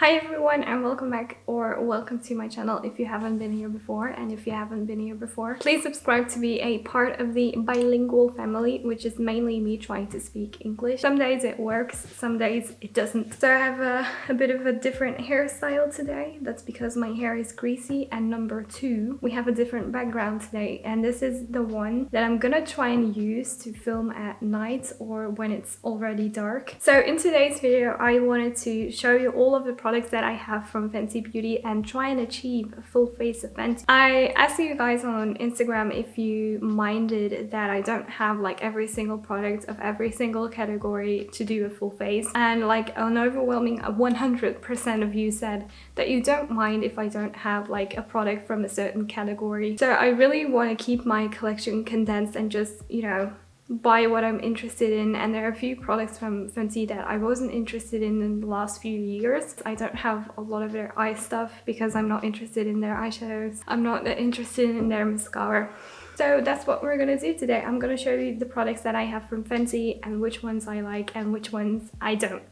Hi everyone and welcome back or welcome to my channel if you haven't been here before, and if you haven't been here before, please subscribe to be a part of the bilingual family, which is mainly me trying to speak English. Some days it works, some days it doesn't. So I have a bit of a different hairstyle today. That's because my hair is greasy, and number two, we have a different background today, and this is the one that I'm gonna try and use to film at night or when it's already dark. So in today's video I wanted to show you all of the products that I have from Fenty Beauty and try and achieve a full face of Fenty. I asked you guys on Instagram if you minded that I don't have like every single product of every single category to do a full face, and like an overwhelming 100% of you said that you don't mind if I don't have like a product from a certain category. So I really want to keep my collection condensed and just, you know, buy what I'm interested in, and there are a few products from Fenty that I wasn't interested in the last few years. I don't have a lot of their eye stuff because I'm not interested in their eyeshadows. I'm not that interested in their mascara. So that's what we're gonna do today. I'm gonna show you the products that I have from Fenty and which ones I like and which ones I don't.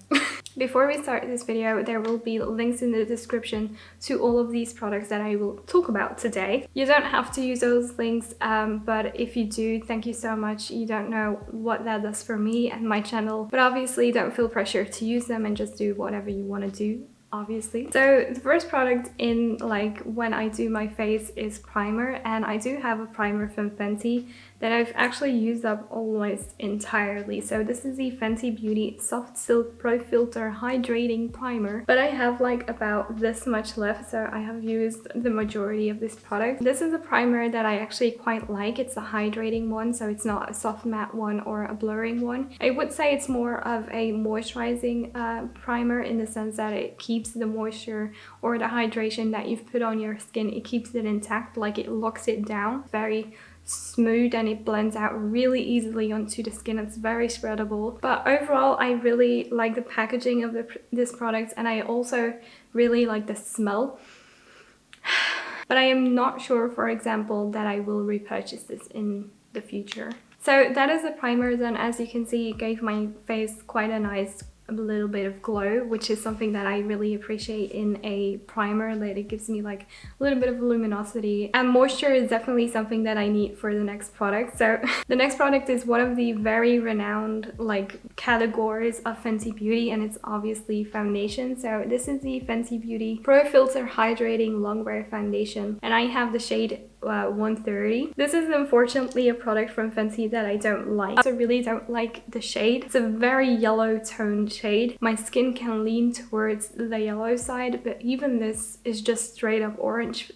Before we start this video, there will be links in the description to all of these products that I will talk about today. You don't have to use those links, but if you do, thank you so much. You don't know what that does for me and my channel, but obviously don't feel pressure to use them and just do whatever you want to do, obviously. So the first product in like when I do my face is primer, and I do have a primer from Fenty that I've actually used up almost entirely. So this is the Fenty Beauty Soft Silk Pro Filter Hydrating Primer, but I have like about this much left, so I have used the majority of this product. This is a primer that I actually quite like. It's a hydrating one, so it's not a soft matte one or a blurring one. I would say it's more of a moisturizing primer in the sense that it keeps the moisture or the hydration that you've put on your skin, it keeps it intact, like it locks it down. Very smooth and it blends out really easily onto the skin. It's very spreadable, but overall I really like the packaging of this product, and I also really like the smell. But I am not sure, for example, that I will repurchase this in the future. So that is the primer done. As you can see, it gave my face quite a nice little bit of glow, which is something that I really appreciate in a primer, that it gives me like a little bit of luminosity, and moisture is definitely something that I need for the next product. So the next product is one of the very renowned like categories of Fenty Beauty, and it's obviously foundation. So this is the Fenty Beauty Pro Filter Hydrating Longwear Foundation, and I have the shade 130. This is unfortunately a product from Fenty that I don't like. I really don't like the shade. It's a very yellow toned shade. My skin can lean towards the yellow side, but even this is just straight up orange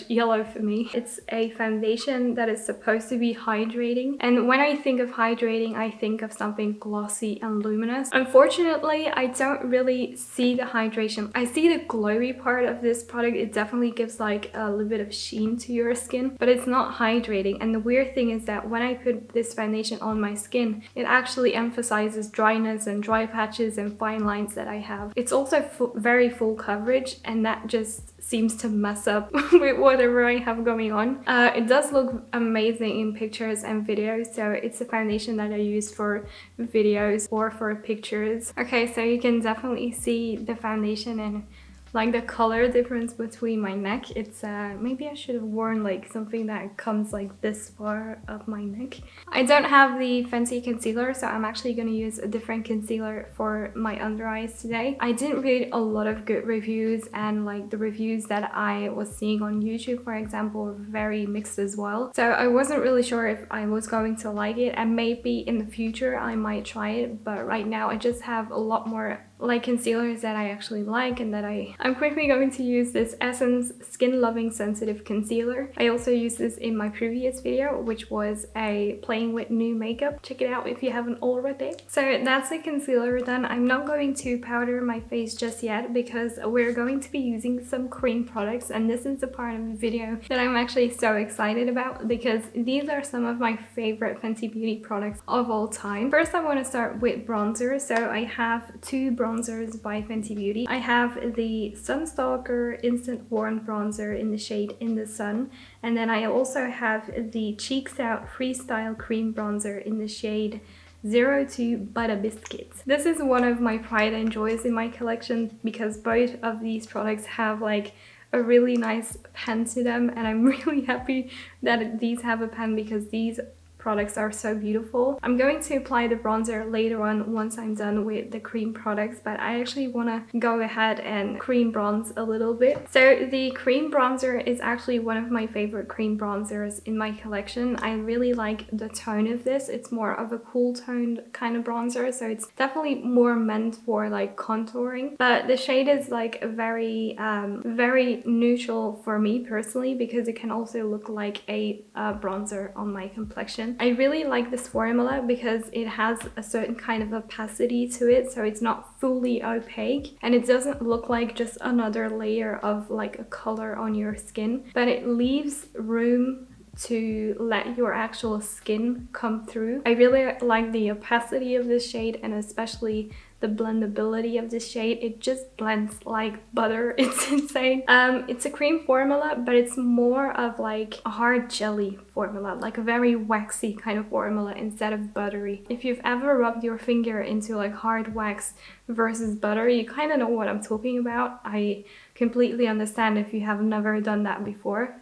yellow for me. It's a foundation that is supposed to be hydrating, and when I think of hydrating, I think of something glossy and luminous. Unfortunately, I don't really see the hydration. I see the glowy part of this product. It definitely gives like a little bit of sheen to your skin, but it's not hydrating. And the weird thing is that when I put this foundation on my skin, it actually emphasizes dryness and dry patches and fine lines that I have. It's also very full coverage, and that just seems to mess up with whatever I have going on. It does look amazing in pictures and videos, so it's a foundation that I use for videos or for pictures. Okay, so you can definitely see the foundation and like the color difference between my neck. It's maybe I should have worn like something that comes like this far up my neck. I don't have the Fenty concealer, so I'm actually going to use a different concealer for my under eyes today. I didn't read a lot of good reviews, and like the reviews that I was seeing on YouTube, for example, were very mixed as well. So I wasn't really sure if I was going to like it, and maybe in the future I might try it, but right now I just have a lot more like concealers that I actually like, and that I'm quickly going to use this Essence Skin Loving Sensitive Concealer. I also used this in my previous video, which was a playing with new makeup. Check it out if you haven't already. So that's the concealer done. I'm not going to powder my face just yet because we're going to be using some cream products, and this is the part of the video that I'm actually so excited about because these are some of my favorite Fenty Beauty products of all time. First, I want to start with bronzer. So I have two bronzers by Fenty Beauty. I have the Sunstalker Instant Warm Bronzer in the shade In the Sun, and then I also have the Cheeks Out Freestyle Cream Bronzer in the shade 02 Butter Biscuits. This is one of my pride and joys in my collection because both of these products have like a really nice pen to them, and I'm really happy that these have a pen because these products are so beautiful. I'm going to apply the bronzer later on once I'm done with the cream products, but I actually want to go ahead and cream bronze a little bit. So the cream bronzer is actually one of my favorite cream bronzers in my collection. I really like the tone of this. It's more of a cool toned kind of bronzer, so it's definitely more meant for like contouring, but the shade is like very very neutral for me personally because it can also look like a bronzer on my complexion. I really like this formula because it has a certain kind of opacity to it, so it's not fully opaque and it doesn't look like just another layer of like a color on your skin, but it leaves room to let your actual skin come through. I really like the opacity of this shade and especially the blendability of this shade. It just blends like butter. It's insane. It's a cream formula, but it's more of like a hard jelly formula, like a very waxy kind of formula instead of buttery. If you've ever rubbed your finger into like hard wax versus butter, you kind of know what I'm talking about. I completely understand if you have never done that before.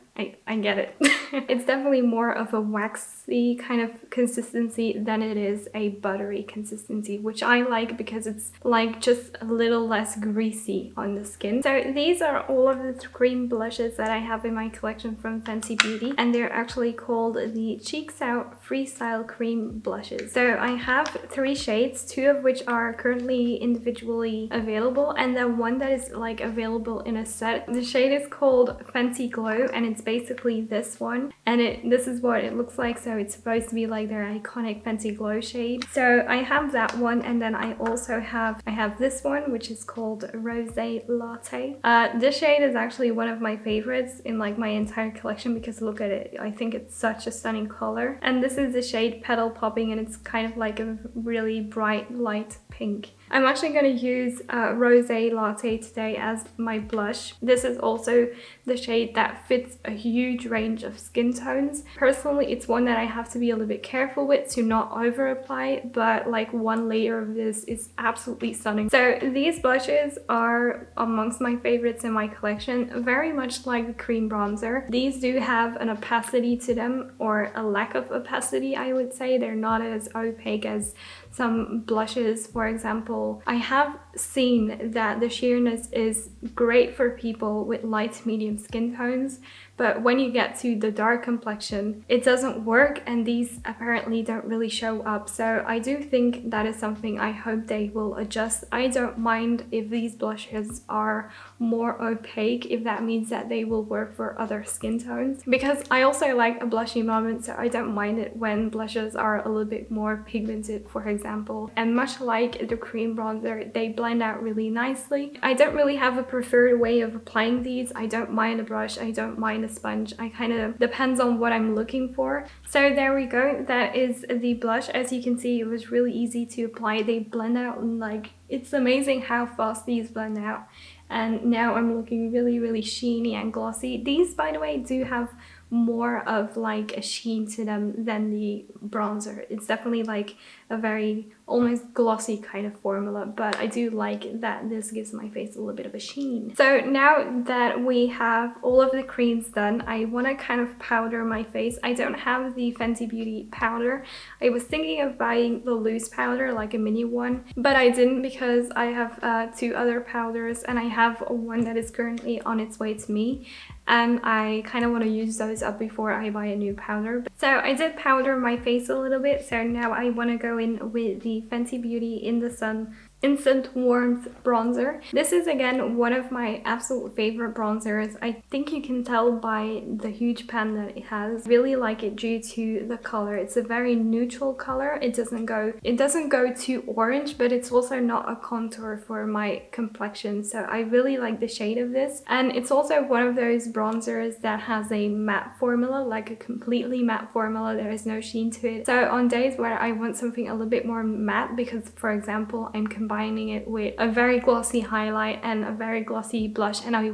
I get it. It's definitely more of a waxy kind of consistency than it is a buttery consistency, which I like because it's like just a little less greasy on the skin. So these are all of the cream blushes that I have in my collection from Fenty Beauty, and they're actually called the Cheeks Out Freestyle Cream Blushes. So I have 3 shades, 2 of which are currently individually available, and then one that is like available in a set. The shade is called Fenty Glow, and it's basically this one, and this is what it looks like. So it's supposed to be like their iconic Fenty Glow shade. So I have that one, and then I also have this one, which is called Rosé Latte. This shade is actually one of my favorites in like my entire collection because look at it. I think it's such a stunning color. And this is the shade Petal Popping, and it's kind of like a really bright light pink. I'm actually going to use Rosé Latte today as my blush. This is also the shade that fits a huge range of skin tones. Personally, it's one that I have to be a little bit careful with to not over apply, but like one layer of this is absolutely stunning. So these blushes are amongst my favorites in my collection, very much like the cream bronzer. These do have an opacity to them, or a lack of opacity, I would say. They're not as opaque as some blushes, for example. I have seen that the sheerness is great for people with light medium skin tones, but when you get to the dark complexion, it doesn't work, and these apparently don't really show up. So I do think that is something I hope they will adjust. I don't mind if these blushes are more opaque, if that means that they will work for other skin tones, because I also like a blushy moment, so I don't mind it when blushes are a little bit more pigmented, for example. And much like the cream bronzer, they blend out really nicely. I don't really have a preferred way of applying these. I don't mind a brush, I don't mind a sponge. I kind of depends on what I'm looking for. So there we go. That is the blush. As you can see, it was really easy to apply. They blend out, and like, it's amazing how fast these blend out. And now I'm looking really, really sheeny and glossy. These, by the way, do have more of like a sheen to them than the bronzer. It's definitely like a very almost glossy kind of formula, but I do like that this gives my face a little bit of a sheen. So now that we have all of the creams done, I want to kind of powder my face. I don't have the Fenty Beauty powder. I was thinking of buying the loose powder, like a mini one, but I didn't because I have 2 other powders, and I have one that is currently on its way to me, and I kind of want to use those up before I buy a new powder. So I did powder my face a little bit, so now I want to go in with the Fenty Beauty In the Sun Instant Warmth Bronzer. This is again one of my absolute favorite bronzers. I think you can tell by the huge pan that it has. I really like it due to the color. It's a very neutral color. It doesn't go too orange, but it's also not a contour for my complexion. So I really like the shade of this. And it's also one of those bronzers that has a matte formula, like a completely matte formula. There is no sheen to it. So on days where I want something a little bit more matte, because for example, I'm combining it with a very glossy highlight and a very glossy blush, and I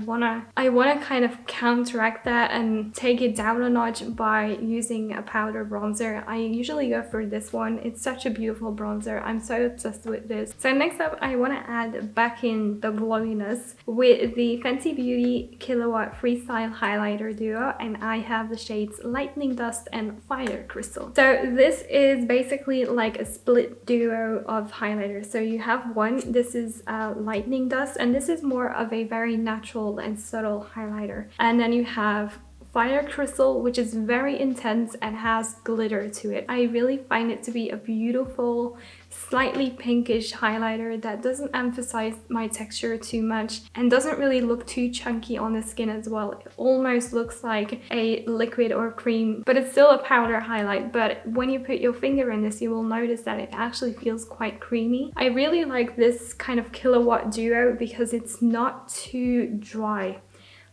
wanna kind of counteract that and take it down a notch by using a powder bronzer. I usually go for this one. It's such a beautiful bronzer. I'm so obsessed with this. So next up, I want to add back in the glowiness with the Fenty Beauty Kilowatt Freestyle Highlighter Duo, and I have the shades Lightning Dust and Fire Crystal. So this is basically like a split duo of highlighters. So you have one, this is Lightning Dust, and this is more of a very natural and subtle highlighter. And then you have Fire Crystal, which is very intense and has glitter to it. I really find it to be a beautiful, slightly pinkish highlighter that doesn't emphasize my texture too much and doesn't really look too chunky on the skin as well. It almost looks like a liquid or cream, but it's still a powder highlight. But when you put your finger in this, you will notice that it actually feels quite creamy. I really like this kind of Kilowatt duo because it's not too dry.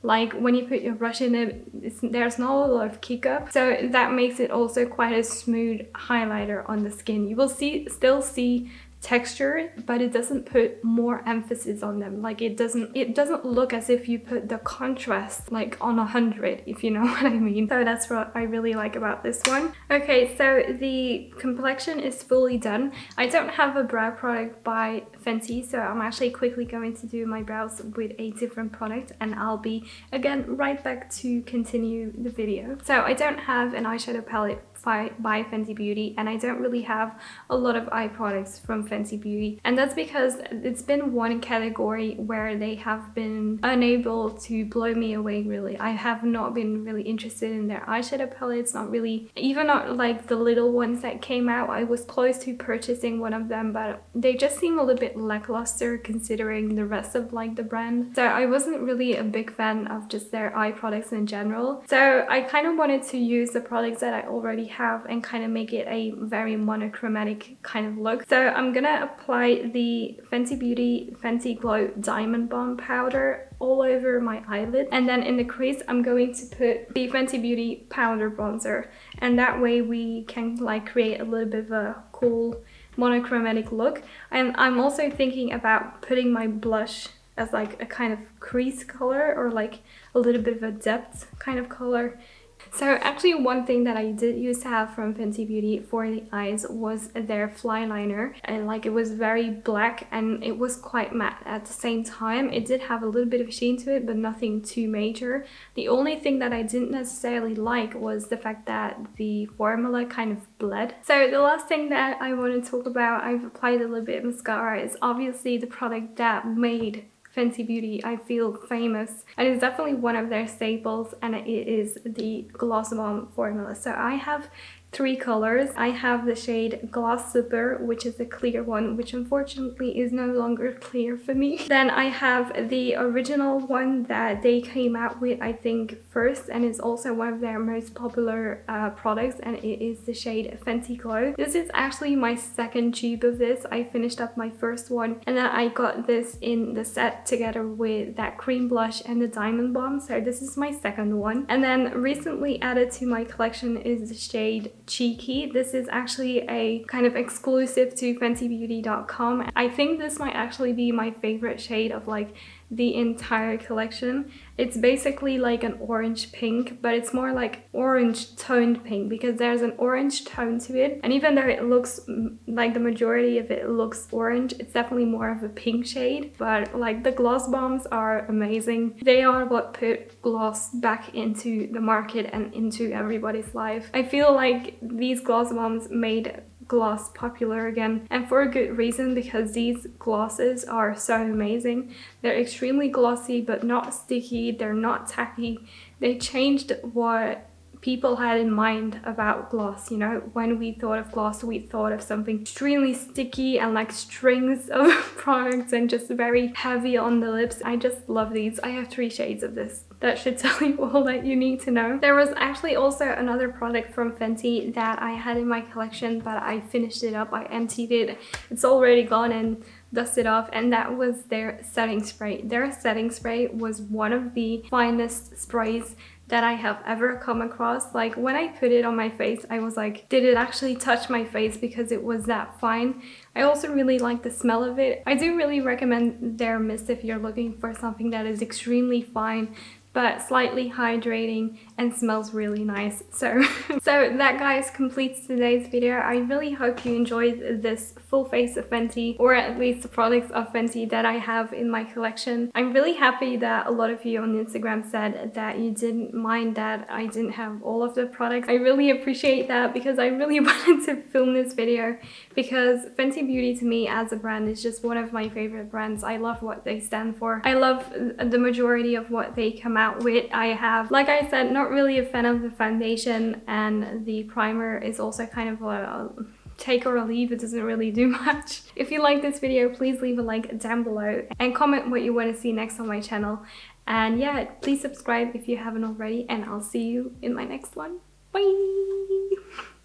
Like when you put your brush in it, there's not a lot of kick up, so that makes it also quite a smooth highlighter on the skin. You will still see texture, but it doesn't put more emphasis on them. Like it doesn't look as if you put the contrast like on 100, if you know what I mean. So that's what I really like about this one. Okay, so the complexion is fully done. I don't have a brow product by Fenty, so I'm actually quickly going to do my brows with a different product, and I'll be again right back to continue the video. So I don't have an eyeshadow palette by Fenty Beauty, and I don't really have a lot of eye products from Fenty Beauty, and that's because it's been one category where they have been unable to blow me away really. I have not been really interested in their eyeshadow palettes, even not like the little ones that came out. I was close to purchasing one of them, but they just seem a little bit lackluster considering the rest of like the brand. So I wasn't really a big fan of just their eye products in general. So I kind of wanted to use the products that I already have and kind of make it a very monochromatic kind of look. So I'm gonna apply the Fenty Beauty Fenty Glow Diamond Bomb powder all over my eyelid, and then in the crease I'm going to put the Fenty Beauty powder bronzer, and that way we can like create a little bit of a cool monochromatic look. And I'm also thinking about putting my blush as like a kind of crease color or like a little bit of a depth kind of color. So actually one thing that I did used to have from Fenty Beauty for the eyes was their fly liner, and like it was very black and it was quite matte at the same time. It did have a little bit of sheen to it, but nothing too major. The only thing that I didn't necessarily like was the fact that the formula kind of bled. So the last thing that I want to talk about, I've applied a little bit of mascara, is obviously the product that made Fenty Beauty, I feel, famous, and it's definitely one of their staples, and it is the Gloss Bomb formula. So I have three colors. I have the shade Gloss Super, which is a clear one, which unfortunately is no longer clear for me. Then I have the original one that they came out with, I think, first, and is also one of their most popular products, and it is the shade Fenty Glow. This is actually my second tube of this. I finished up my first one, and then I got this in the set together with that cream blush and the diamond bomb, so this is my second one. And then recently added to my collection is the shade Cheeky. This is actually a kind of exclusive to fentybeauty.com. I think this might actually be my favorite shade of like the entire collection. It's basically like an orange pink, but it's more like orange toned pink because there's an orange tone to it, and even though it looks like the majority of it looks orange, it's definitely more of a pink shade. But like the gloss bombs are amazing. They are what put gloss back into the market and into everybody's life. I feel like these gloss bombs made gloss popular again, and for a good reason, because these glosses are so amazing. They're extremely glossy but not sticky, they're not tacky. They changed what people had in mind about gloss. You know, when we thought of gloss, we thought of something extremely sticky and like strings of products and just very heavy on the lips. I just love these. I have 3 shades of this. That should tell you all that you need to know. There was actually also another product from Fenty that I had in my collection, but I finished it up. I emptied it. It's already gone and dusted off, and that was their setting spray. Their setting spray was one of the finest sprays that I have ever come across. Like when I put it on my face, I was like, did it actually touch my face because it was that fine? I also really like the smell of it. I do really recommend their mist if you're looking for something that is extremely fine but slightly hydrating and smells really nice. So that, guys, completes today's video. I really hope you enjoyed this full face of Fenty, or at least the products of Fenty that I have in my collection. I'm really happy that a lot of you on Instagram said that you didn't mind that I didn't have all of the products. I really appreciate that because I really wanted to film this video, because Fenty Beauty to me as a brand is just one of my favorite brands. I love what they stand for. I love the majority of what they come out with. I have, like I said, not really a fan of the foundation, and the primer is also kind of a take or a leave. It doesn't really do much. If you like this video, please leave a like down below and comment what you want to see next on my channel. And yeah, please subscribe if you haven't already, and I'll see you in my next one. Bye!